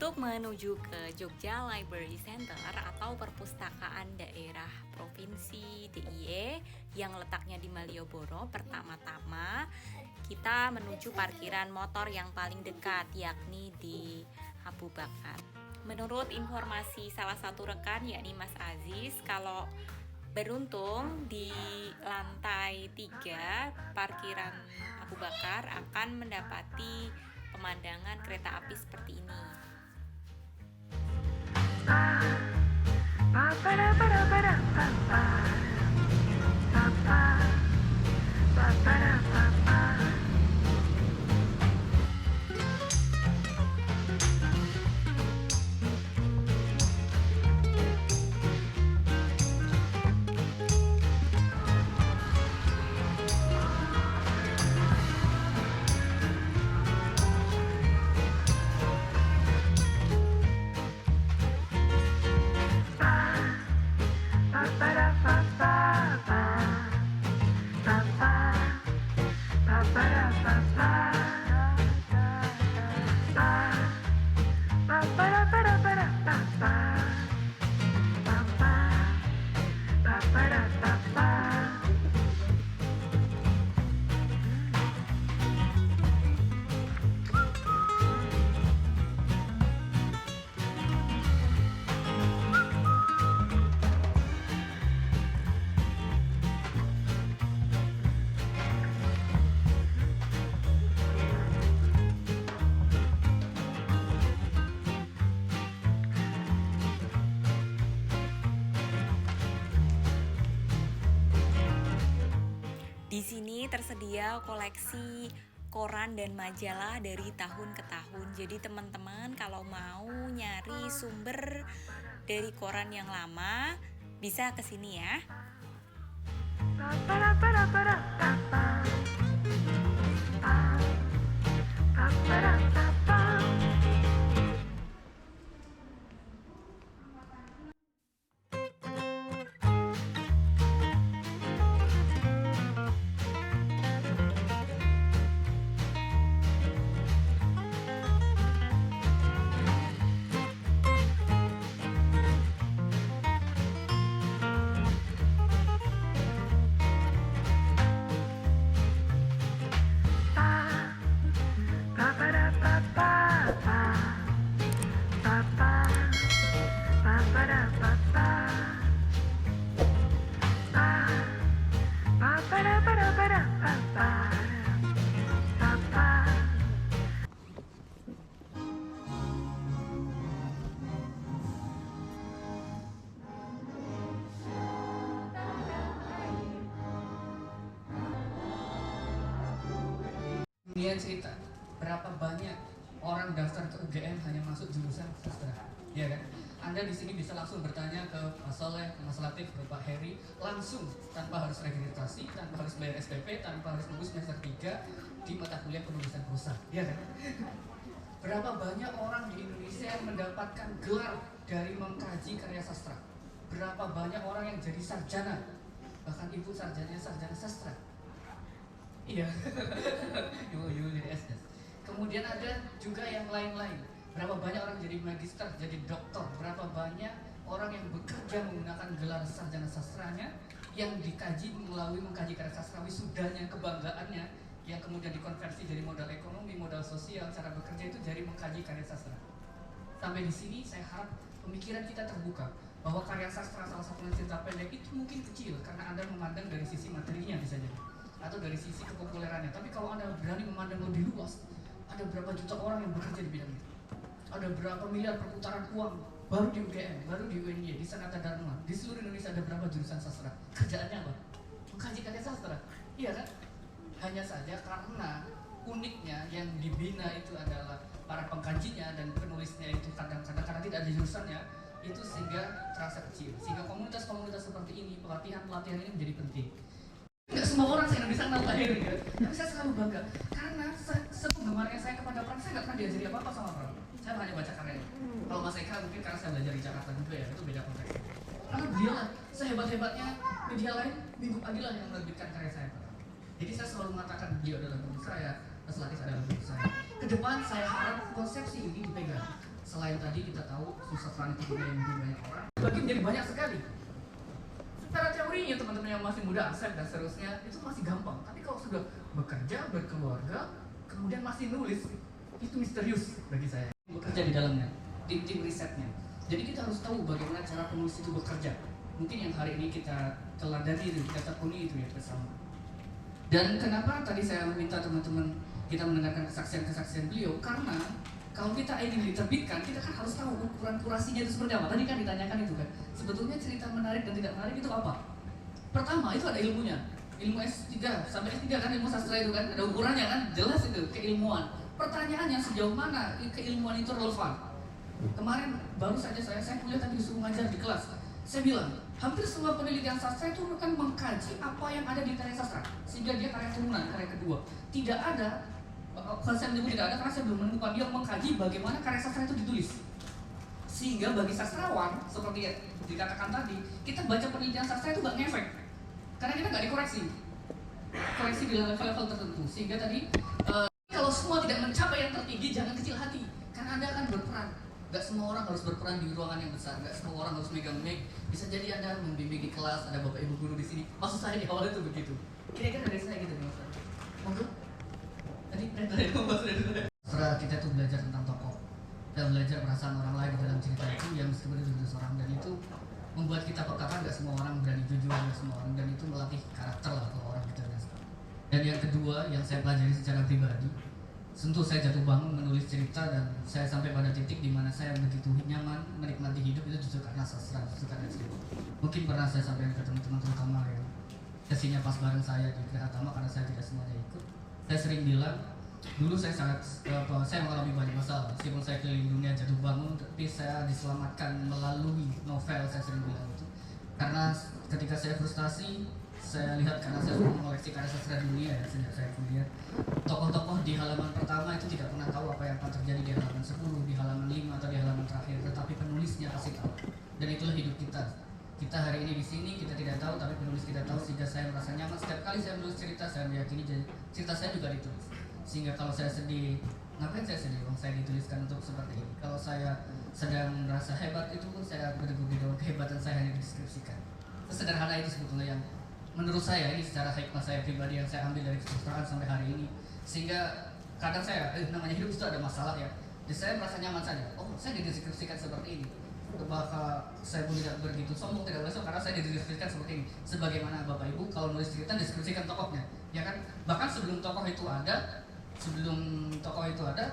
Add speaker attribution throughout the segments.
Speaker 1: Untuk menuju ke Jogja Library Center atau Perpustakaan Daerah Provinsi DIY yang letaknya di Malioboro, pertama-tama kita menuju parkiran motor yang paling dekat, yakni di Abu Bakar. Menurut informasi salah satu rekan, yakni Mas Aziz, kalau beruntung di lantai 3 parkiran Abu Bakar akan mendapati pemandangan kereta api seperti ini. Di sini tersedia koleksi koran dan majalah dari tahun ke tahun. Jadi teman-teman kalau mau nyari sumber dari koran yang lama bisa ke sini ya.
Speaker 2: Kemudian cerita berapa banyak orang daftar ke UGM hanya masuk jurusan sastra, ya kan? Anda di sini bisa langsung bertanya ke Mas Soleh, ke Mas Latif, ke Pak Heri, langsung tanpa harus registrasi, tanpa harus bayar SPP, tanpa harus nunggu semester 3 di mata kuliah penulisan prosa, ya kan? Berapa banyak orang di Indonesia yang mendapatkan gelar dari mengkaji karya sastra? Berapa banyak orang yang jadi sarjana, bahkan ibu sarjana sastra? Iya, ibu jadi SS. Kemudian ada juga yang lain-lain. Berapa banyak orang jadi magister, jadi doktor? Berapa banyak orang yang bekerja menggunakan gelar sarjana sastranya yang dikaji melalui mengkaji karya sastra, wisudanya, kebanggaannya yang kemudian dikonversi jadi modal ekonomi, modal sosial, cara bekerja itu dari mengkaji karya sastra. Sampai di sini saya harap pemikiran kita terbuka bahwa karya sastra salah satunya cerita pendek itu mungkin kecil karena Anda memandang dari sisi materinya bisa jadi, atau dari sisi kepopulerannya. Tapi kalau Anda berani memandang lebih luas, ada berapa juta orang yang bekerja di bidang itu, ada berapa miliar perputaran uang baru di UGM, baru di UNY, di Sanata Dharma, di seluruh Indonesia ada berapa jurusan sastra. Kerjaannya apa? Mengkaji karya sastra, iya kan? Hanya saja karena uniknya yang dibina itu adalah para pengkajinya dan penulisnya itu kadang-kadang karena tidak ada jurusannya, itu sehingga terasa kecil. Sehingga komunitas-komunitas seperti ini, pelatihan-pelatihan ini menjadi penting. Nggak semua orang se-Indonesia kenal Pak Heri ya, tapi saya selalu bangga karena sepenggemarnya saya kepada Pram, saya nggak pernah diajari apa-apa sama Pram. Saya hanya baca karyanya. Kalau Mas Eka mungkin karena saya belajar di Jakarta juga ya, itu beda konteks. Karena dia lah, sehebat-hebatnya media lain, Minggu Pagi lah yang menerbitkan karya saya. Jadi saya selalu mengatakan dia adalah guru saya, Mas Latif adalah guru saya. Kedepan saya harap konsepsi ini dipegang. Selain tadi kita tahu susastraan itu punya yang lebih banyak orang, bagi menjadi banyak sekali. Secara teorinya teman-teman yang masih muda, Asep dan seterusnya itu masih gampang. Tapi kalau sudah bekerja, berkeluarga, kemudian masih nulis, itu misterius bagi saya. Bekerja di dalamnya, di tim risetnya. Jadi kita harus tahu bagaimana cara penulis itu bekerja. Mungkin yang hari ini kita teladani itu, kita tekuni itu ya bersama. Dan kenapa tadi saya meminta teman-teman kita mendengarkan kesaksian-kesaksian beliau? Karena kalau kita ingin diterbitkan, kita kan harus tahu ukuran kurasinya itu seperti apa. Tadi kan ditanyakan itu kan, sebetulnya cerita menarik dan tidak menarik itu apa? Pertama, itu ada ilmunya. Ilmu S3 sampai S3 kan, ilmu sastra itu kan, ada ukurannya kan, jelas itu, keilmuan. Pertanyaannya sejauh mana keilmuan itu relevan? Kemarin baru saja saya kuliah tadi disuruh ngajar di kelas. Saya bilang, hampir semua penelitian sastra itu kan mengkaji apa yang ada di karya sastra, sehingga dia karya turunan, karya kedua. Tidak ada, kalau saya menyebut tidak ada karena saya belum menemukan yang mengkaji bagaimana karya sastra itu ditulis. Sehingga bagi sastrawan, seperti yang dikatakan tadi, kita baca penelitian sastra itu gak ngefek, karena kita gak dikoreksi. Koreksi di level-level tertentu. Sehingga tadi, kalau semua tidak mencapai yang tertinggi, jangan kecil hati, karena Anda akan berperan. Gak semua orang harus berperan di ruangan yang besar, gak semua orang harus megang mic. Bisa jadi Anda membimbing di kelas, ada bapak ibu guru di sini. Maksud saya di awal itu begitu. Kira-kira dari saya gitu nih, Ustaz. Monggo. Tadi setelah kita tuh belajar tentang tokoh, kita belajar perasaan orang lain dalam cerita itu yang meskipun itu seorang, dan itu membuat kita peka kan gak semua orang berani jujur, gak semua orang, dan itu melatih karakter lah kalau orang kita. Dan yang kedua yang saya pelajari secara pribadi, tentu saya jatuh bangun menulis cerita dan saya sampai pada titik di mana saya begitu nyaman menikmati hidup itu justru karena sastra, justru karena cerita. Mungkin pernah saya sampaikan ke teman-teman terutama yang sesinya pas bareng saya di Krihatama, karena saya tidak semuanya ikut. Saya sering bilang dulu saya saya mengalami banyak masalah, meskipun saya keliling dunia jatuh bangun, tapi saya diselamatkan melalui novel. Saya sering bilang itu karena ketika saya frustasi, saya lihat karena saya sudah mengoleksi karya sastra dunia ya sejak saya kuliah. Tokoh-tokoh di halaman pertama itu tidak pernah tahu apa yang akan terjadi di halaman 10, di halaman 5 atau di halaman terakhir, tetapi penulisnya pasti tahu. Dan itulah hidup kita. Kita hari ini di sini kita tidak tahu, tapi penulis kita tahu, sehingga saya merasa nyaman setiap kali saya menulis cerita. Saya meyakini cerita saya juga ditulis. Sehingga kalau saya sedih, ngapain saya sedih? Saya dituliskan untuk seperti ini. Kalau saya sedang merasa hebat, itu pun saya berdegup di dalam kehebatan saya hanya dideskripsikan. Sesederhana itu sebetulnya yang menurut saya, ini secara hikmah saya pribadi yang saya ambil dari kesusahan sampai hari ini. Sehingga kadang saya, namanya hidup itu ada masalah ya, jadi saya merasa nyaman saja. Oh, saya dideskripsikan seperti ini. Bahkan saya pun tidak begitu sombong, tidak boleh sombong, karena saya dideskripsikan seperti ini. Sebagaimana Bapak Ibu kalau nulis cerita deskripsikan tokohnya, ya kan? Bahkan sebelum tokoh itu ada,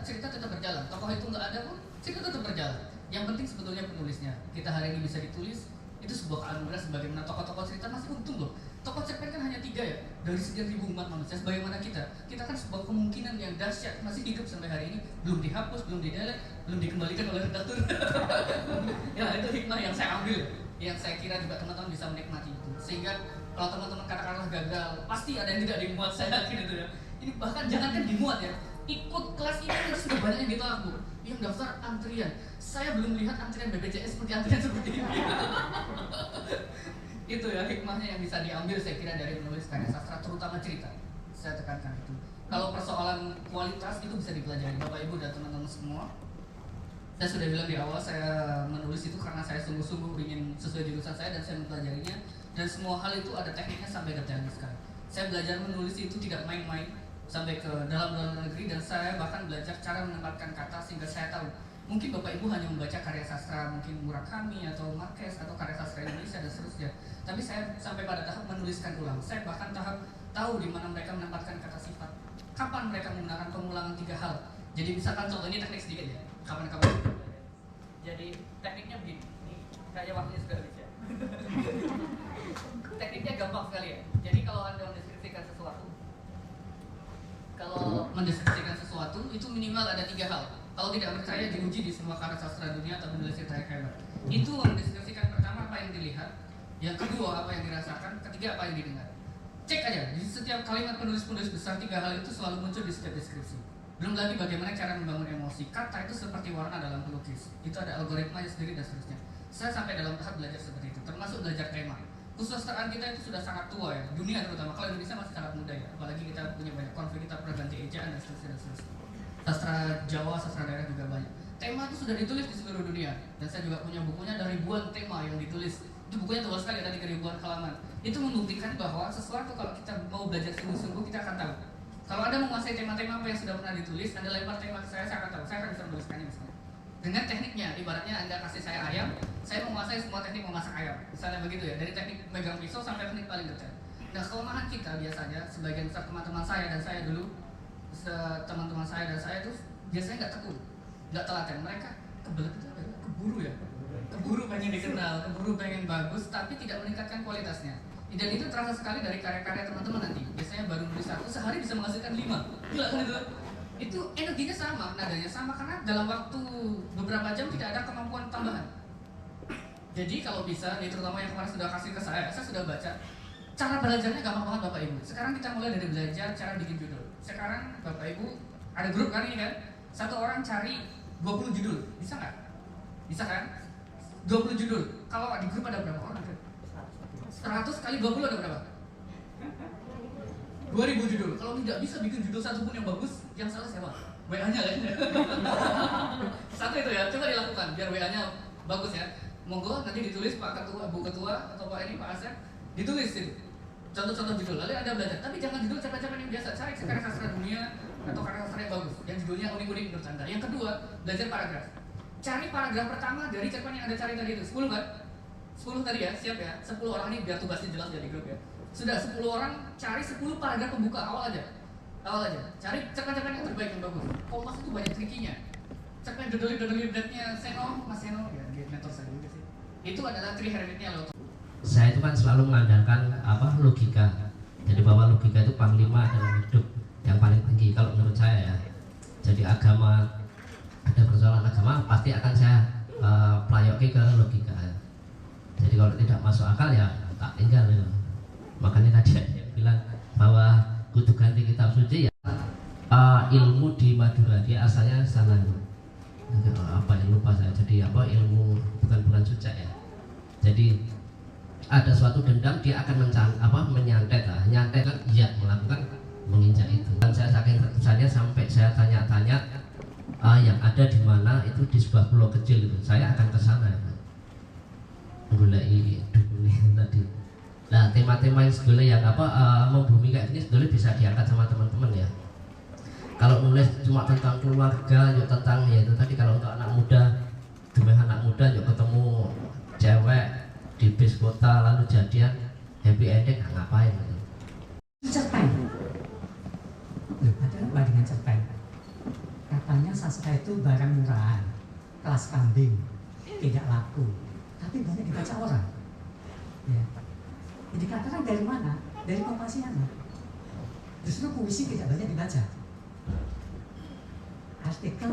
Speaker 2: cerita tetap berjalan. Tokoh itu nggak ada pun, cerita tetap berjalan. Yang penting sebetulnya penulisnya. Kita hari ini bisa ditulis, itu sebuah keanugerah. Sebagaimana tokoh-tokoh cerita masih untung loh. Tokoh cerpen kan hanya 3 ya, dari sekian ribu umat manusia. Sebagaimana kita kan sebuah kemungkinan yang dahsyat masih hidup sampai hari ini, belum dihapus, belum didelete, belum dikembalikan oleh redaktur. Ya itu hikmah yang saya ambil, yang saya kira juga teman-teman bisa menikmati itu. Sehingga kalau teman-teman katakanlah gagal, pasti ada yang tidak dimuat, saya yakin itu ya. Ini bahkan jangankan dimuat ya, ikut kelas ini sudah banyak yang ditolak Bu, yang daftar antrian. Saya belum lihat antrian BPJS seperti antrian seperti ini. Itu ya hikmahnya yang bisa diambil saya kira dari menulis karya sastra, terutama cerita. Saya tekankan itu. Kalau persoalan kualitas itu bisa dipelajari Bapak Ibu dan teman-teman semua. Saya sudah bilang di awal, saya menulis itu karena saya sungguh-sungguh ingin sesuai jurusan saya dan saya mempelajarinya. Dan semua hal itu ada tekniknya sampai detailnya sekali. Saya belajar menulis itu tidak main-main, sampai ke dalam negeri, dan saya bahkan belajar cara menempatkan kata sehingga saya tahu. Mungkin Bapak Ibu hanya membaca karya sastra mungkin Murakami atau Marquez atau karya sastra Indonesia dan seterusnya. Tapi saya sampai pada tahap menuliskan ulang. Saya bahkan tahu di mana mereka menempatkan kata sifat. Kapan mereka menggunakan pengulangan 3 hal. Jadi misalkan contoh ini teknik sedikit ya. Kapan-kapan. Jadi tekniknya begini. Kayak waktunya sudah habis ya. Tekniknya gampang sekali ya. Jadi kalau Anda mendeskripsikan sesuatu, itu minimal ada 3 hal. Kalau tidak percaya diuji di semua karya sastra dunia atau menulis cerita yang hebat. Itu mendeskripsikan pertama apa yang dilihat, yang kedua apa yang dirasakan, ketiga apa yang didengar. Cek aja, di setiap kalimat penulis-penulis besar 3 hal itu selalu muncul di setiap deskripsi. Belum lagi bagaimana cara membangun emosi. Kata itu seperti warna dalam pelukis. Itu ada algoritmanya sendiri dan seterusnya. Saya sampai dalam tahap belajar seperti itu, termasuk belajar tema. Kesusastraan kita itu sudah sangat tua ya, dunia terutama. Kalau Indonesia masih sangat muda ya, apalagi kita punya banyak konflik, kita pernah ganti ejaan dan seterusnya. Sastra Jawa, sastra daerah juga banyak. Tema itu sudah ditulis di seluruh dunia, dan saya juga punya bukunya, ada ribuan tema yang ditulis. Itu bukunya tebal sekali, ada 3.000-an halaman. Itu membuktikan bahwa sesuatu kalau kita mau belajar sungguh-sungguh, kita akan tahu. Kalau Anda menguasai tema-tema apa yang sudah pernah ditulis, Anda lempar tema ke saya akan tahu. Saya akan bisa menuliskannya misalnya. Dengan tekniknya, ibaratnya Anda kasih saya ayam, saya menguasai semua teknik memasak ayam. Misalnya begitu ya, dari teknik megang pisau sampai teknik paling detail. Nah, kelemahan kita biasanya, sebagian besar teman-teman saya dan saya dulu, teman-teman saya dan saya itu biasanya nggak tekun, nggak telaten. Mereka kebelet itu apa ya? Keburu ya, keburu pengen dikenal, keburu pengen bagus, tapi tidak meningkatkan kualitasnya. Dan itu terasa sekali dari karya-karya teman-teman nanti. Biasanya baru nulis 1, sehari bisa menghasilkan 5. Gila kan itu? Itu energinya sama, nadanya sama, karena dalam waktu beberapa jam tidak ada kemampuan tambahan. Jadi kalau bisa, nih terutama yang kemarin sudah kasih ke saya sudah baca. Cara belajarnya gampang banget Bapak Ibu. Sekarang kita mulai dari belajar cara bikin judul. Sekarang Bapak Ibu ada grup kan ini kan? Satu orang cari 20 judul, bisa nggak? Bisa kan? 20 judul. Kalau di grup ada berapa orang? 100 kali 20 ada berapa? 2000 judul. Kalau tidak bisa bikin judul satu pun yang bagus, yang salah siapa? WA-nya kan? Satu itu ya, coba dilakukan biar WA-nya bagus ya. Monggo nanti ditulis Pak Ketua, Bu Ketua, atau Pak ini Pak Asep, ditulis itu contoh-contoh judul. Lalu Anda belajar, tapi jangan judul capek-capek yang biasa. Cari karya sastra dunia atau karya sastra yang bagus, yang judulnya unik-unik menurut Anda. Yang kedua, belajar paragraf. Cari paragraf pertama dari cerpen yang Anda cari tadi itu. 10 kan? 10 tadi ya, siap ya. 10 orang ini biar tugasnya jelas jadi grup ya. Sudah 10 orang, cari 10 paragraf pembuka awal aja. Awal aja. Cari cerpen-cerpen yang terbaik yang bagus. Kompas itu banyak trikinya. Cerpen dodoli bednya Seno, Mas Seno ya, mentor saya juga sih. Itu adalah tri hereditnya loh.
Speaker 3: Saya itu kan selalu mengandalkan logika. Jadi bahwa logika itu panglima dalam hidup yang paling tinggi kalau menurut saya ya. Jadi agama, ada persoalan agama pasti akan saya pelayoki ke logika. Jadi kalau tidak masuk akal ya tak tinggal gitu. Makanya tadi saya bilang bahwa kudu ganti kitab suci ya. Ilmu di Madura, dia asalnya sana apa yang lupa saya. Jadi ilmu bukan suca ya. Jadi ada suatu dendam, dia akan menyantet nyantet kan iya, melakukan menginjak itu. Dan saya saking terkesannya sampai saya tanya-tanya yang ada di mana itu di sebuah pulau kecil itu. Saya akan ke sana mulai dukun tadi. Nah, tema-tema yang sebetulnya yang membumi kayak gini sebetulnya bisa diangkat sama teman-teman ya. Kalau nulis cuma tentang keluarga, yuk tentang ya itu tadi, kalau untuk anak muda, demi anak muda yuk ketemu cewek di bis kota lalu jadian happy ending, ngapain gitu.
Speaker 4: Cerpen. Loh, ada apa dengan cerpen? Katanya sastra itu barang murahan, kelas kambing, tidak laku, tapi banyak dibaca orang. Ya. Dikatakan dari mana? Dari Kompasiana. Justru puisi tidak banyak dibaca. Artikel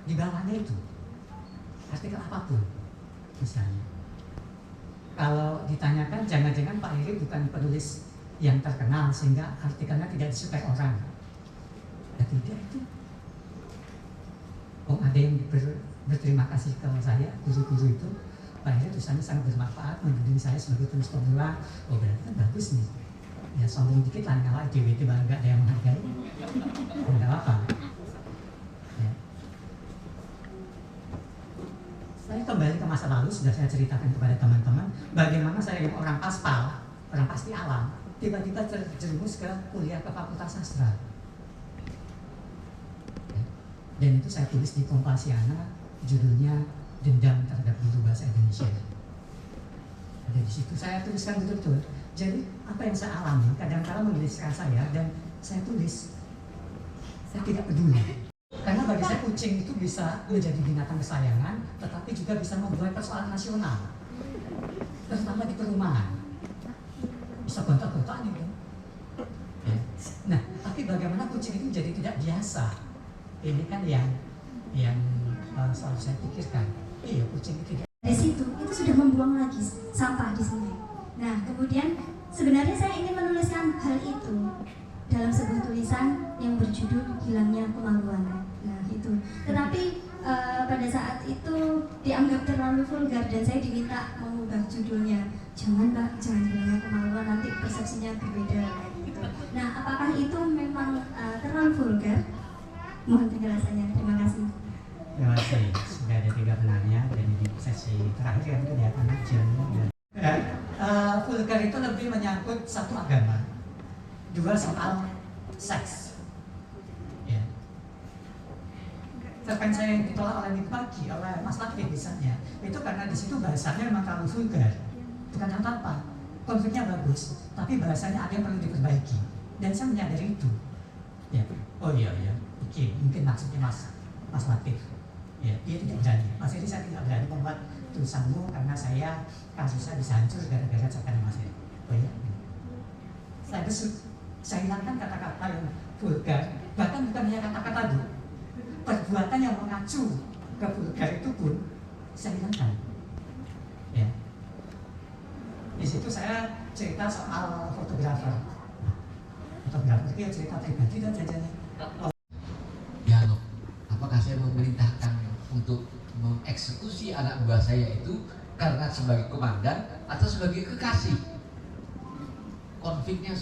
Speaker 4: di bawahnya itu, artikel apapun, misalnya. Kalau ditanyakan, jangan-jangan Pak Heri bukan penulis yang terkenal sehingga artikelnya tidak disukai orang. Ya tidak itu. Ada yang berterima kasih ke saya, guru-guru itu. Pak Heri tulisannya sangat bermanfaat, membimbing saya sebagai penulis pemula. Berarti kan bagus nih. Ya sombong dikit lah, nyala DWT barang nggak ada yang menghargai. Nggak apa-apa. Ya. Saya kembali ke masa lalu, sudah saya ceritakan kepada teman-teman bagaimana saya yang orang paspal, orang pasti alam, tiba-tiba terjerumus ke kuliah ke Fakultas Sastra. Ya. Dan itu saya tulis di Kompasiana, judulnya Dendam Terhadap Guru Bahasa Indonesia. Ada di situ saya tuliskan betul-betul. Jadi apa yang saya alami, kadang-kala menginspirasi saya dan saya tulis. Saya tidak peduli. Karena bagi saya kucing itu bisa menjadi binatang kesayangan, tetapi juga bisa membuat persoalan nasional, terutama di perumahan. Bisa gontok-gontokan itu. Ya. Nah, tapi bagaimana kucing itu jadi tidak biasa? Ini kan yang selalu saya pikirkan. Iya, kucing itu tidak.
Speaker 5: Dari situ itu sudah membuang lagi sampah di sini. Nah, kemudian sebenarnya saya ingin menuliskan hal itu dalam sebuah tulisan yang berjudul Hilangnya Kemaluan. Nah itu, tetapi pada saat itu dianggap terlalu vulgar dan saya diminta mengubah judulnya. Jangan Mbak, jangan hilangnya kemaluan, nanti persepsinya berbeda gitu. Nah apakah itu memang terlalu vulgar? Mohon penjelasannya, terima kasih.
Speaker 4: Terima kasih. Sudah ada 3 penanya dan ini sesi terakhir yang kelihatan jamnya. Vulgar itu lebih menyangkut satu agama, 2 soal seks. Ya. Cerpen saya yang ditolak oleh Minggu Pagi oleh Mas Latif misalnya, itu karena di situ bahasanya memang terlalu vulgar, bukan apa-apa. Konfliknya bagus, tapi bahasanya ada yang perlu diperbaiki. Dan saya menyadari itu. Ya. Oh iya, oke, mungkin maksudnya Mas Latif. Ya, dia tidak berani. Mas Edi, saya tidak berani membuat tulisanmu karena saya kasusnya bisa hancur gara-gara cerpen Mas Edi. Oh iya. Saya hilangkan kata-kata yang vulgar, bahkan bukan hanya kata-kata itu, perbuatan yang mengacu ke vulgar itu pun saya hilangkan. Ya. Di situ saya cerita soal fotografer itu ya cerita pribadi dan jajannya.
Speaker 6: Dialog. Apakah saya memerintahkan untuk mengeksekusi anak buah saya itu karena sebagai komandan atau sebagai kekasih? Konfliknya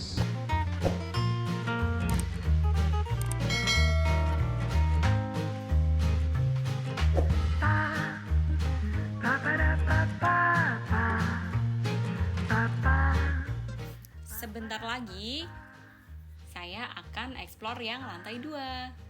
Speaker 1: Sebentar lagi saya akan explore yang lantai 2.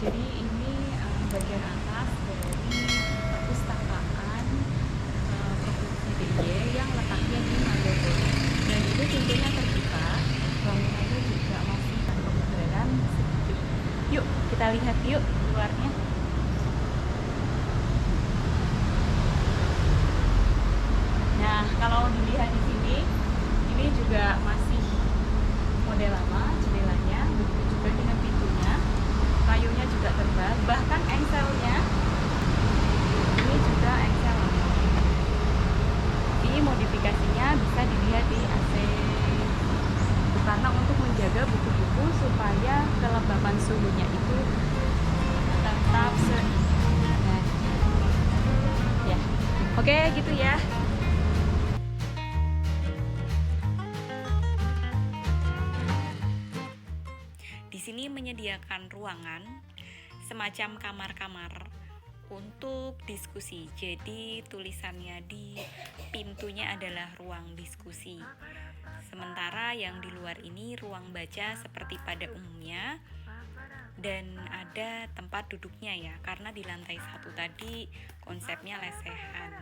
Speaker 1: Jadi ini bagian atas dari perpustakaan Provinsi DIY yang letaknya di Malioboro. Dan itu pintunya terbuka, bangunannya juga masih berkebaran sedikit. Yuk kita lihat yuk luarnya. Nah kalau dilihat di sini, ini juga masih model lama jendelanya, begitu juga dengan pintunya. Kayunya juga tebal, bahkan engselnya ini juga engsel lama. Ini modifikasinya bisa dilihat di AC karena untuk menjaga buku-buku supaya kelembapan suhunya itu tetap seimbang. Ya, oke gitu ya. Di sini menyediakan ruangan semacam kamar-kamar untuk diskusi. Jadi tulisannya di pintunya adalah ruang diskusi. Sementara yang di luar ini ruang baca seperti pada umumnya. Dan ada tempat duduknya ya, karena di lantai 1 tadi konsepnya lesehan.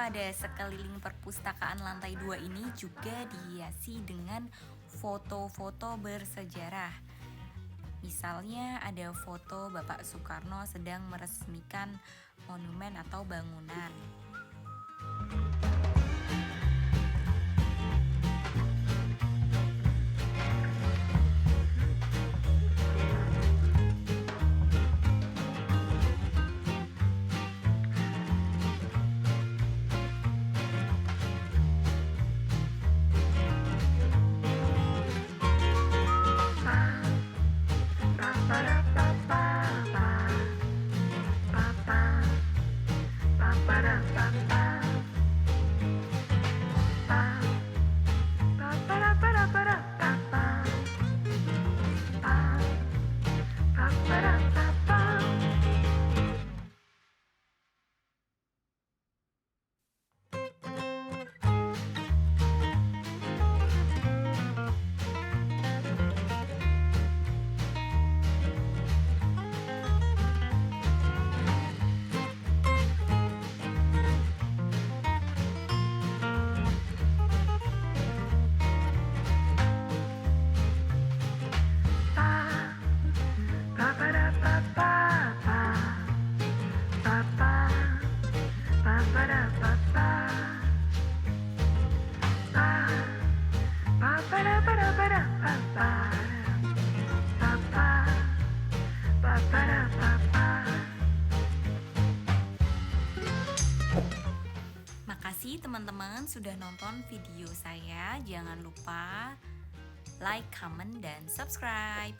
Speaker 1: pada sekeliling perpustakaan lantai 2 ini juga dihiasi dengan foto-foto bersejarah. Misalnya ada foto Bapak Soekarno sedang meresmikan monumen atau bangunan. Makasih teman-teman sudah nonton video saya. Jangan lupa like, comment, dan subscribe.